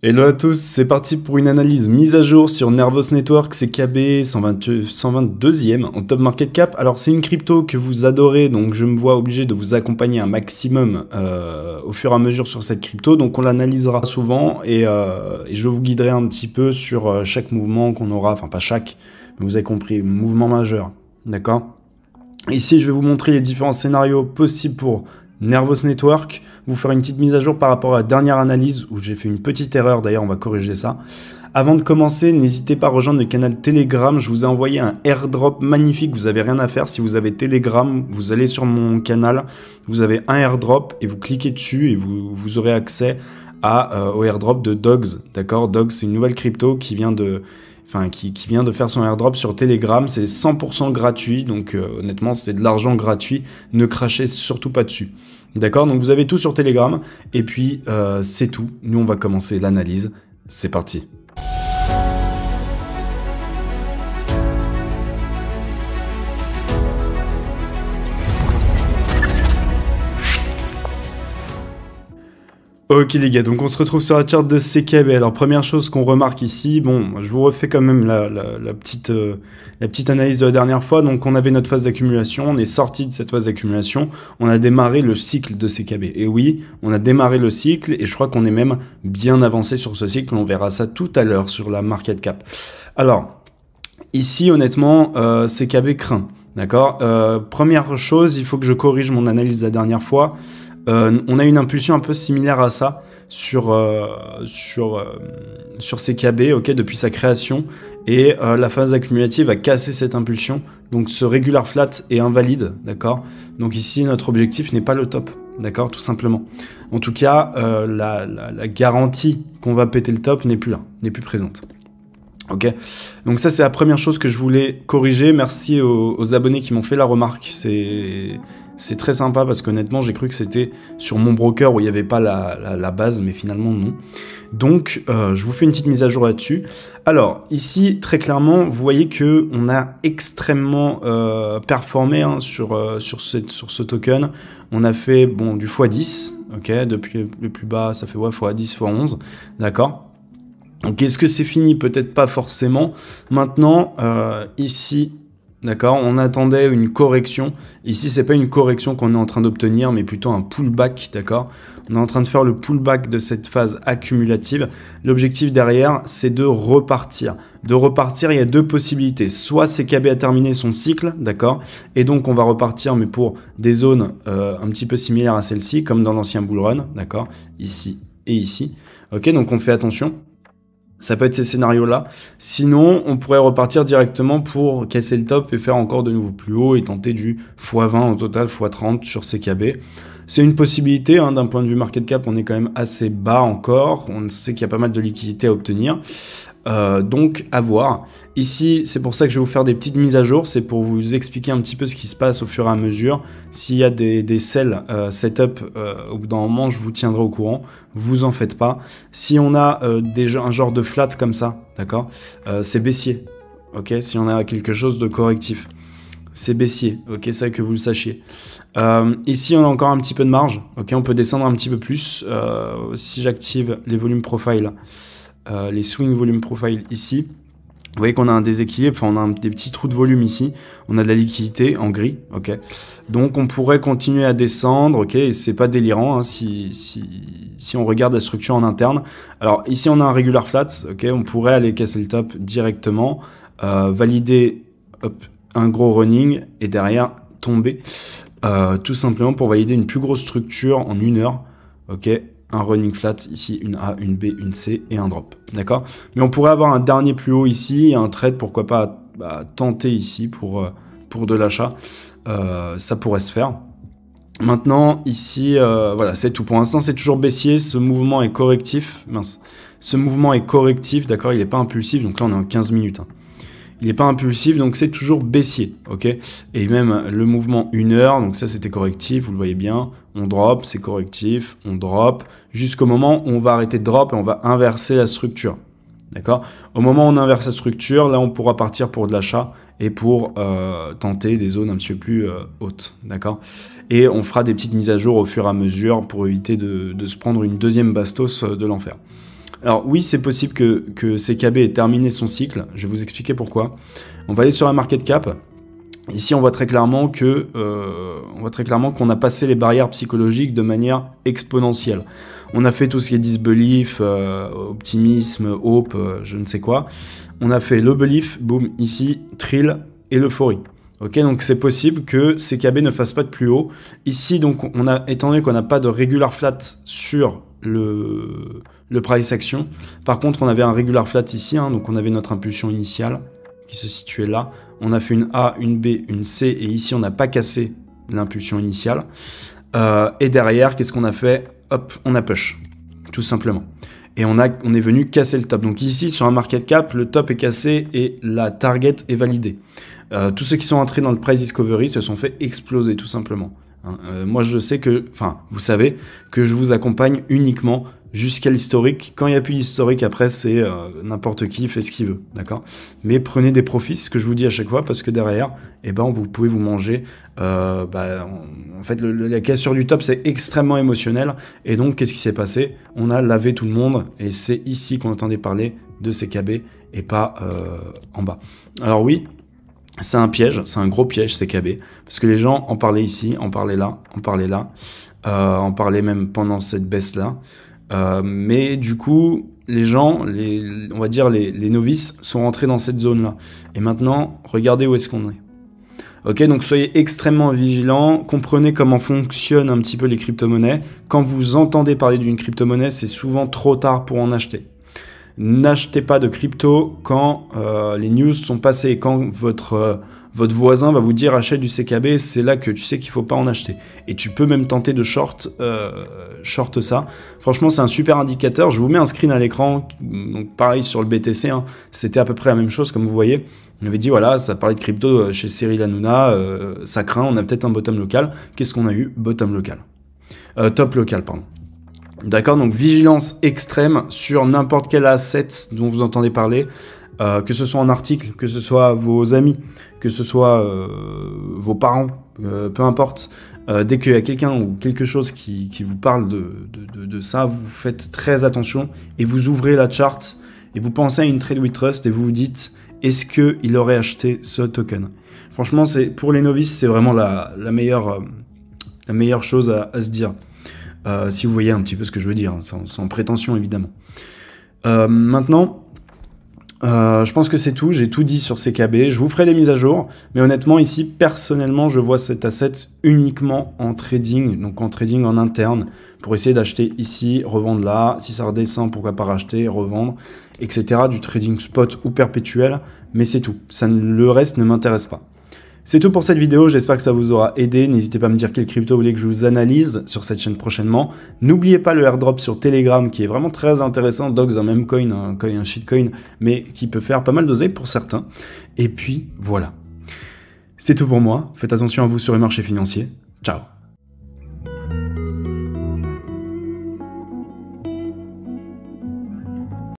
Hello à tous, c'est parti pour une analyse mise à jour sur Nervos Network, CKB 122e en top market cap. Alors c'est une crypto que vous adorez, donc je me vois obligé de vous accompagner un maximum au fur et à mesure sur cette crypto. Donc on l'analysera souvent et je vous guiderai un petit peu sur chaque mouvement qu'on aura, enfin pas chaque, mais vous avez compris, mouvement majeur, d'accord? Ici je vais vous montrer les différents scénarios possibles pour Nervos Network, vous faire une petite mise à jour par rapport à la dernière analyse où j'ai fait une petite erreur, d'ailleurs on va corriger ça. Avant de commencer, n'hésitez pas à rejoindre le canal Telegram, je vous ai envoyé un airdrop magnifique, vous n'avez rien à faire. Si vous avez Telegram, vous allez sur mon canal, vous avez un airdrop et vous cliquez dessus et vous aurez accès au airdrop de Dogs, d'accord? Dogs c'est une nouvelle crypto qui vient de faire son airdrop sur Telegram, c'est 100% gratuit, donc honnêtement c'est de l'argent gratuit, ne crachez surtout pas dessus. D'accord, donc vous avez tout sur Telegram, et puis c'est tout, nous on va commencer l'analyse, c'est parti. Ok les gars, donc on se retrouve sur la charte de CKB. Alors première chose qu'on remarque ici, bon, je vous refais quand même la petite analyse de la dernière fois. Donc on avait notre phase d'accumulation, on est sorti de cette phase d'accumulation, on a démarré le cycle de CKB. Et oui, on a démarré le cycle et je crois qu'on est même bien avancé sur ce cycle, on verra ça tout à l'heure sur la market cap. Alors, ici honnêtement, CKB craint, d'accord? Première chose, il faut que je corrige mon analyse de la dernière fois. On a une impulsion un peu similaire à ça sur CKB, ok, depuis sa création, et la phase accumulative a cassé cette impulsion, donc ce regular flat est invalide, d'accord. Donc ici notre objectif n'est pas le top, d'accord, tout simplement. En tout cas, la garantie qu'on va péter le top n'est plus là, n'est plus présente. Ok, donc ça c'est la première chose que je voulais corriger. Merci aux abonnés qui m'ont fait la remarque, c'est très sympa parce qu'honnêtement j'ai cru que c'était sur mon broker où il n'y avait pas la base, mais finalement non. Donc je vous fais une petite mise à jour là-dessus. Alors ici très clairement vous voyez que on a extrêmement performé hein, sur ce token. On a fait bon du x10, ok, depuis le plus bas ça fait ouais, x10, x11, d'accord. Donc est-ce que c'est fini? Peut-être pas forcément. Maintenant, ici, d'accord, on attendait une correction. Ici, c'est pas une correction qu'on est en train d'obtenir, mais plutôt un pullback, d'accord? On est en train de faire le pullback de cette phase accumulative. L'objectif derrière, c'est de repartir. De repartir, il y a deux possibilités. Soit CKB a terminé son cycle, d'accord? Et donc, on va repartir, mais pour des zones un petit peu similaires à celle-ci, comme dans l'ancien bull run, d'accord? Ici et ici. Ok, donc on fait attention. Ça peut être ces scénarios-là. Sinon, on pourrait repartir directement pour casser le top et faire encore de nouveau plus haut et tenter du x20 au total, x30 sur CKB. C'est une possibilité, hein, d'un point de vue market cap, on est quand même assez bas encore. On sait qu'il y a pas mal de liquidités à obtenir. Donc, à voir. Ici, c'est pour ça que je vais vous faire des petites mises à jour. C'est pour vous expliquer un petit peu ce qui se passe au fur et à mesure. S'il y a des sell setup, au bout d'un moment, je vous tiendrai au courant. Vous en faites pas. Si on a déjà un genre de flat comme ça, d'accord, c'est baissier. Ok, si on a quelque chose de correctif, c'est baissier. Ok, ça que vous le sachiez. Ici, on a encore un petit peu de marge. Ok, on peut descendre un petit peu plus. Si j'active les volumes profile, les swing volume profile ici, vous voyez qu'on a un déséquilibre, enfin on a des petits trous de volume ici, on a de la liquidité en gris, ok. Donc on pourrait continuer à descendre, ok, et c'est pas délirant hein, si on regarde la structure en interne. Alors ici on a un regular flat, ok, on pourrait aller casser le top directement, valider hop, un gros running et derrière tomber, tout simplement pour valider une plus grosse structure en 1 heure, ok. Un running flat, ici une A, une B, une C et un drop, d'accord? Mais on pourrait avoir un dernier plus haut ici, et un trade, pourquoi pas tenter ici pour de l'achat, ça pourrait se faire. Maintenant, ici, voilà, c'est tout. Pour l'instant, c'est toujours baissier, ce mouvement est correctif, mince, ce mouvement est correctif, d'accord? Il n'est pas impulsif, donc là on est en 15 minutes, hein. Il n'est pas impulsif, donc c'est toujours baissier, ok? Et même le mouvement 1 heure, donc ça c'était correctif, vous le voyez bien, on drop, c'est correctif, on drop, jusqu'au moment où on va arrêter de drop et on va inverser la structure, d'accord? Au moment où on inverse la structure, là on pourra partir pour de l'achat et pour tenter des zones un petit peu plus hautes, d'accord? Et on fera des petites mises à jour au fur et à mesure pour éviter de se prendre une deuxième bastos de l'enfer. Alors oui, c'est possible que CKB ait terminé son cycle. Je vais vous expliquer pourquoi. On va aller sur la market cap. Ici, on voit très clairement qu'on a passé les barrières psychologiques de manière exponentielle. On a fait tout ce qui est disbelief, optimisme, hope, je ne sais quoi. On a fait le belief, boum, ici, thrill et l'euphorie. Ok, donc c'est possible que CKB ne fasse pas de plus haut. Ici, donc, étant donné qu'on n'a pas de regular flat sur le price action, par contre, on avait un regular flat ici, hein, donc on avait notre impulsion initiale qui se situait là. On a fait une A, une B, une C, et ici, on n'a pas cassé l'impulsion initiale. Et derrière, qu'est-ce qu'on a fait? Hop, on a push, tout simplement. Et on est venu casser le top. Donc ici, sur un market cap, le top est cassé et la target est validée. Tous ceux qui sont entrés dans le price discovery se sont fait exploser, tout simplement. Moi, je sais que, enfin, vous savez que je vous accompagne uniquement jusqu'à l'historique. Quand il n'y a plus d'historique, après, c'est n'importe qui fait ce qu'il veut, d'accord? Mais prenez des profits, ce que je vous dis à chaque fois, parce que derrière, eh ben, vous pouvez vous manger. En fait, la cassure du top, c'est extrêmement émotionnel. Et donc, qu'est-ce qui s'est passé? On a lavé tout le monde, et c'est ici qu'on entendait parler de CKB, et pas en bas. Alors oui, c'est un piège, c'est un gros piège CKB, parce que les gens en parlaient ici, en parlaient là, en parlaient même pendant cette baisse-là. Mais du coup, les gens, on va dire les novices, sont rentrés dans cette zone-là. Et maintenant, regardez où est-ce qu'on est. Ok, donc soyez extrêmement vigilants, comprenez comment fonctionnent un petit peu les crypto-monnaies. Quand vous entendez parler d'une crypto-monnaie, c'est souvent trop tard pour en acheter. N'achetez pas de crypto quand les news sont passées, quand votre voisin va vous dire achète du CKB, c'est là que tu sais qu'il faut pas en acheter. Et tu peux même tenter de short ça. Franchement, c'est un super indicateur. Je vous mets un screen à l'écran. Donc pareil sur le BTC, hein, c'était à peu près la même chose comme vous voyez. On avait dit voilà, ça parlait de crypto chez Cyril Hanouna, ça craint, on a peut-être un bottom local. Qu'est-ce qu'on a eu? Bottom local. Top local, pardon. D'accord, donc vigilance extrême sur n'importe quel asset dont vous entendez parler, que ce soit en article, que ce soit vos amis, que ce soit vos parents, peu importe. Dès qu'il y a quelqu'un ou quelque chose qui vous parle de ça, vous faites très attention et vous ouvrez la chart et vous pensez à une trade with trust et vous vous dites est-ce qu'il aurait acheté ce token? Franchement, pour les novices, c'est vraiment la meilleure chose à se dire. Si vous voyez un petit peu ce que je veux dire, sans prétention évidemment. Maintenant, je pense que c'est tout, j'ai tout dit sur CKB, je vous ferai des mises à jour, mais honnêtement ici, personnellement, je vois cet asset uniquement en trading, donc en trading en interne, pour essayer d'acheter ici, revendre là, si ça redescend, pourquoi pas racheter, revendre, etc. Du trading spot ou perpétuel, mais c'est tout, le reste ne m'intéresse pas. C'est tout pour cette vidéo, j'espère que ça vous aura aidé. N'hésitez pas à me dire quelle crypto vous voulez que je vous analyse sur cette chaîne prochainement. N'oubliez pas le airdrop sur Telegram qui est vraiment très intéressant. Dogs, un même coin, un shitcoin, mais qui peut faire pas mal d'oseille pour certains. Et puis voilà. C'est tout pour moi. Faites attention à vous sur les marchés financiers. Ciao.